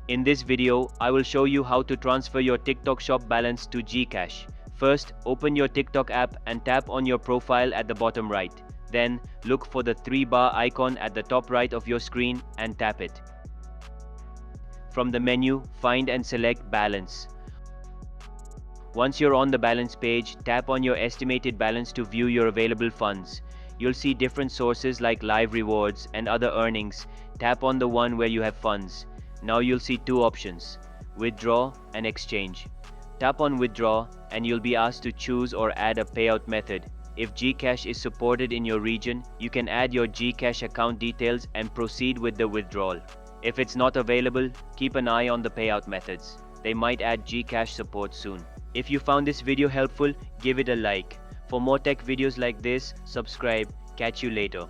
In this video, I will show you how to transfer your TikTok shop balance to GCash. First, open your TikTok app and tap on your profile at the bottom right. Then, look for the 3-bar icon at the top right of your screen and tap it. From the menu, find and select Balance. Once you're on the balance page, tap on your estimated balance to view your available funds. You'll see different sources like live rewards and other earnings. Tap on the one where you have funds. Now you'll see two options, withdraw and exchange. Tap on withdraw and you'll be asked to choose or add a payout method. If GCash is supported in your region, you can add your GCash account details and proceed with the withdrawal. If it's not available, keep an eye on the payout methods. They might add GCash support soon. If you found this video helpful, give it a like. For more tech videos like this, subscribe. Catch you later.